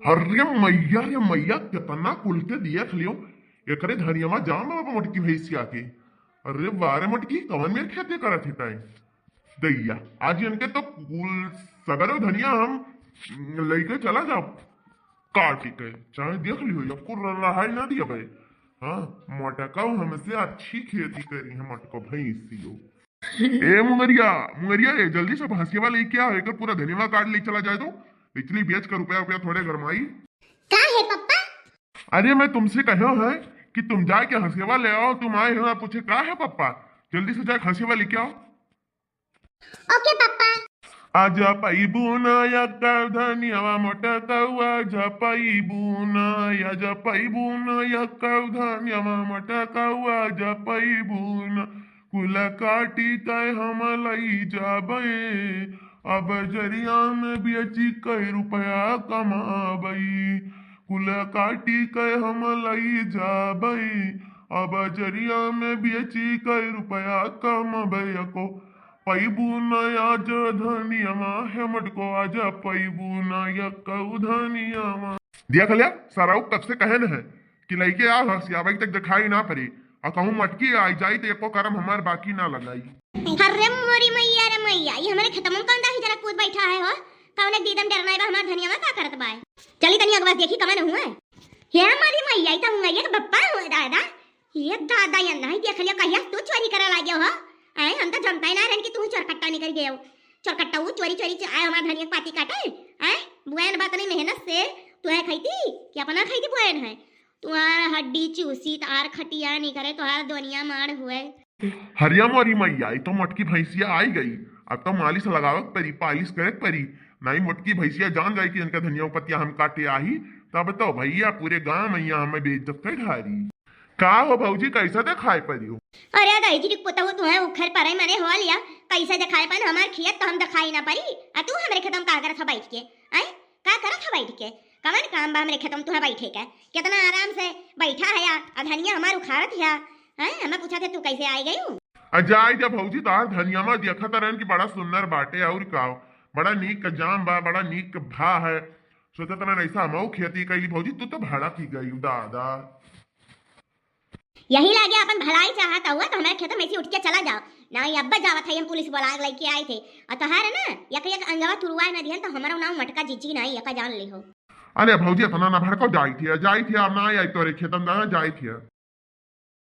अरे मैया रे मैया कितना कुल के देख लियो एकरे धनिया जाम बाबा मटकी भैंसिया के। अरे बारे मटकी कवन में खेती करत ही तय दैया आज इनके तो कुल सगरो धनिया हम लेके चला जाओ काट के चाहे देख लियो या कुल रहा ना दिया भाई। हाँ मटका हमसे अच्छी खेती करी है मटको भैंसियो। ए मुंगरिया मुंगरिया ए जल्दी से भैंसिया लेके आओ एक पूरा धनिया काट ले चला जाए तो इसलिए बेच कर रुपया रुपया थोड़े गरमाई। का है पप्पा? अरे मैं तुमसे कहो है कि तुम जाके हंसेवा ले आओ, तुम आए हो पूछे का है पप्पा, जल्दी से जाके हंसेवा लेके आओ। ओके पप्पा। आजा पैबूना या धनियावा मोटा कौआ जा पैबूना या जा पैबूना या धनियावा मोटा कौआ जा पैबूना कुल काटी तय हम लई जाबे अब जरिया में बेची कई रुपया कमाबई कुल काटी कई हम लई जाबई अब जरिया में बेची कई रुपया कमाबई को पैबूना आज धनियामा हेमट को आजा पैबूना या कऊ धनियामा। देख लिया सारा कब से कहन है कि लड़के आ हसिया भाई तक दिखाई ना पड़े और कहूँ मटकी आई जाई तो एको करम हमार बाकी ना लगाई। अरे मोरी मैया रे मैया ये हमारे खेत में कौन दाही जरा कूद बैठा है हो कौन दीदम डरना है हमार धनिया में का करत बाय चली तनी अगवा देखी कमन हुआ हे हमारी मैया ई त मैया के बप्पा हो दादा ये दादा या नहीं देख लिया कहिया तू चोरी करा लागे हो आए हम तो जानता ही ना रहन कि तू चोरकट्टा निकल गए हो चोरकट्टा वो चोरी चोरी आए हमार धनिया के पाती काटे हैं बुआन बात नहीं मेहनत से तू है खाईती कि अपना खाईती बुआन है तुम्हार हड्डी चूसी तार खटिया नहीं करे तुम्हारा दुनिया मार हुए। हरिया मोरी मैया तो मटकी भैंसिया आई गई अब तो मालिश लगावक परी पालिश करे परी नहीं मोटकी भैंसिया जान जाए कि इनका धनिया पत्तिया हम काटे आई तब तो भैया पूरे गांव मैया हमें बेइज्जत कर ढारी का हो भौजी कैसा दिखाए परी हो। अरे दाई जी पुता हो तू है उखर पर मैंने हो लिया कैसा दिखाए पर हमार खियत तो हम दिखाई ना परी आ तू हमरे खेतम का करत था बैठ के आई का करत था बैठ के कवन काम बा हमरे खेतम तू है बैठे के कितना आराम से बैठा है यार धनिया हमार उखाड़त है हैं हमें पूछा थे तू कैसे आई गई हूं अजाई जब भौजी तार धनिया में देखा तरन की बड़ा सुंदर बाटे और का बड़ा नीक का जाम बा बड़ा नीक का भा है सोचा तना ऐसा मऊ खेती कैली भौजी तू तो भाड़ा की गई दादा यही लागे अपन भलाई चाहता हुआ तो हमारे खेत में ऐसे उठ के चला जाओ ना ये अब्बा जावत है हम पुलिस बुला लेके आए थे और तो है ना एक अंगवा तुरवा न दिहन तो हमारा नाम मटका जीजी नहीं यका जान ले हो। अरे भौजी इतना ना भड़को जाई थी अब ना आई तोरे खेतम जाई थी।